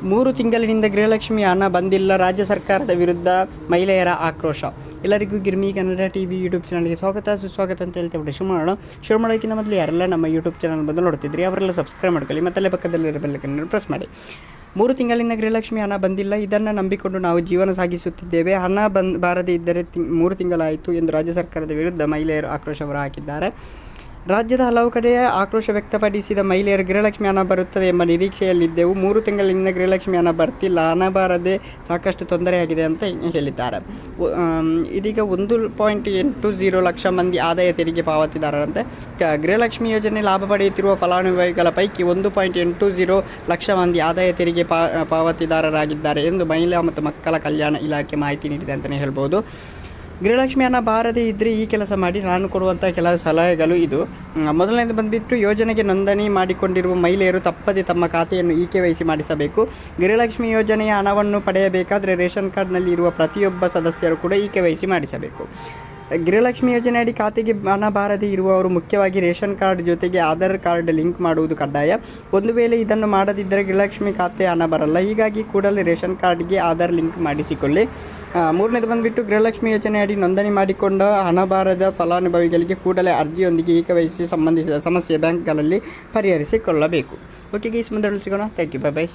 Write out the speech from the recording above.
3 ತಿಂಗಳಿನಿಂದ ಗೃಹಲಕ್ಷ್ಮಿ ಹಣ ಬಂದಿಲ್ಲ, ರಾಜ್ಯ ಸರ್ಕಾರದ ವಿರುದ್ಧ ಮಹಿಳೆಯರ ಆಕ್ರೋಶ. ಎಲ್ಲರಿಗೂ ಗಿರ್ಮಿ ಕನ್ನಡ ಟಿವಿ ಯೂಟ್ಯೂಬ್ ಚಾನಲ್ಗೆ ಸುಸ್ವಾಗತ ಅಂತ ಹೇಳ್ತೇವೆ. ಶುರು ಮಾಡೋಕ್ಕಿಂತ ಮೊದಲು ಯಾರೆಲ್ಲ ನಮ್ಮ ಯೂಟ್ಯೂಬ್ ಚಾನಲ್ ಬಂದು ನೋಡ್ತಿದ್ರಿ ಅವರೆಲ್ಲ ಸಬ್ಸ್ಕ್ರೈಬ್ ಮಾಡ್ಕೊಳ್ಳಿ, ಮತ್ತಲ್ಲೇ ಪಕ್ಕದಲ್ಲಿರೋ ಬೆಲ್ಲೈಕನ್ ಪ್ರೆಸ್ ಮಾಡಿ. 3 ತಿಂಗಳಿಂದ ಗೃಹಲಕ್ಷ್ಮಿ ಹಣ ಬಂದಿಲ್ಲ, ಇದನ್ನು ನಂಬಿಕೊಂಡು ನಾವು ಜೀವನ ಸಾಗಿಸುತ್ತಿದ್ದೇವೆ. ಹಣ ಬಾರದೇ ಇದ್ದರೆ 3 ತಿಂಗಳಾಯಿತು ಎಂದು ರಾಜ್ಯ ಸರ್ಕಾರದ ವಿರುದ್ಧ ಮಹಿಳೆಯರು ಆಕ್ರೋಶ ಹೊರಹಾಕಿದ್ದಾರೆ. ರಾಜ್ಯದ ಹಲವು ಕಡೆ ಆಕ್ರೋಶ ವ್ಯಕ್ತಪಡಿಸಿದ ಮಹಿಳೆಯರು ಗೃಹಲಕ್ಷ್ಮಿ ಹಣ ಬರುತ್ತದೆ ಎಂಬ ನಿರೀಕ್ಷೆಯಲ್ಲಿದ್ದೆವು. 3 ತಿಂಗಳಿಂದ ಗೃಹಲಕ್ಷ್ಮಿ ಹಣ ಬರ್ತಿಲ್ಲ, ಹಣ ಬಾರದೆ ಸಾಕಷ್ಟು ತೊಂದರೆಯಾಗಿದೆ ಅಂತ ಹೇಳಿದ್ದಾರೆ. ಇದೀಗ 1.80 ಲಕ್ಷ ಮಂದಿ ಆದಾಯ ತೆರಿಗೆ ಪಾವತಿದಾರರಂತೆ. ಗೃಹಲಕ್ಷ್ಮಿ ಯೋಜನೆ ಲಾಭ ಪಡೆಯುತ್ತಿರುವ ಫಲಾನುಭವಿಗಳ ಪೈಕಿ 1.80 ಲಕ್ಷ ಮಂದಿ ಆದಾಯ ತೆರಿಗೆ ಪಾವತಿದಾರರಾಗಿದ್ದಾರೆ ಎಂದು ಮಹಿಳಾ ಮತ್ತು ಮಕ್ಕಳ ಕಲ್ಯಾಣ ಇಲಾಖೆ ಮಾಹಿತಿ ನೀಡಿದೆ ಅಂತಲೇ ಹೇಳ್ಬೋದು. ಗೃಹಲಕ್ಷ್ಮಿ ಹಣ ಬಾರದೇ ಇದ್ದರೆ ಈ ಕೆಲಸ ಮಾಡಿ, ನಾನು ಕೊಡುವಂಥ ಕೆಲವು ಸಲಹೆಗಳು ಇದು. ಮೊದಲನೇದು ಬಂದುಬಿಟ್ಟು, ಯೋಜನೆಗೆ ನೋಂದಣಿ ಮಾಡಿಕೊಂಡಿರುವ ಮಹಿಳೆಯರು ತಪ್ಪದೆ ತಮ್ಮ ಖಾತೆಯನ್ನು EKYC ಮಾಡಿಸಬೇಕು. ಗೃಹಲಕ್ಷ್ಮಿ ಯೋಜನೆಯ ಹಣವನ್ನು ಪಡೆಯಬೇಕಾದರೆ ರೇಷನ್ ಕಾರ್ಡ್ನಲ್ಲಿ ಇರುವ ಪ್ರತಿಯೊಬ್ಬ ಸದಸ್ಯರು ಕೂಡ EKYC ಮಾಡಿಸಬೇಕು. ಗೃಹಲಕ್ಷ್ಮಿ ಯೋಜನೆ ಅಡಿ ಖಾತೆಗೆ ಹಣ ಬಾರದೇ ಇರುವವರು ಮುಖ್ಯವಾಗಿ ರೇಷನ್ ಕಾರ್ಡ್ ಜೊತೆಗೆ ಆಧಾರ್ ಕಾರ್ಡ್ ಲಿಂಕ್ ಮಾಡುವುದು ಕಡ್ಡಾಯ. ಒಂದು ವೇಳೆ ಇದನ್ನು ಮಾಡದಿದ್ದರೆ ಗೃಹಲಕ್ಷ್ಮಿ ಖಾತೆ ಹಣ ಬರಲ್ಲ. ಹೀಗಾಗಿ ಕೂಡಲೇ ರೇಷನ್ ಕಾರ್ಡ್ಗೆ ಆಧಾರ್ ಲಿಂಕ್ ಮಾಡಿಸಿಕೊಳ್ಳಿ. ಮೂರನೇದು ಬಂದುಬಿಟ್ಟು, ಗೃಹಲಕ್ಷ್ಮಿ ಯೋಜನೆ ಅಡಿ ನೋಂದಣಿ ಮಾಡಿಕೊಂಡ ಹಣ ಬಾರದ ಫಲಾನುಭವಿಗಳಿಗೆ ಕೂಡಲೇ ಅರ್ಜಿಯೊಂದಿಗೆ EKYC ಸಂಬಂಧಿಸಿದ ಸಮಸ್ಯೆ ಬ್ಯಾಂಕ್ಗಳಲ್ಲಿ ಪರಿಹರಿಸಿಕೊಳ್ಳಬೇಕು. ಓಕೆ ಗೈಸ್, ಮುಂದೆ ಸಿಗೋಣ. Thank you, by.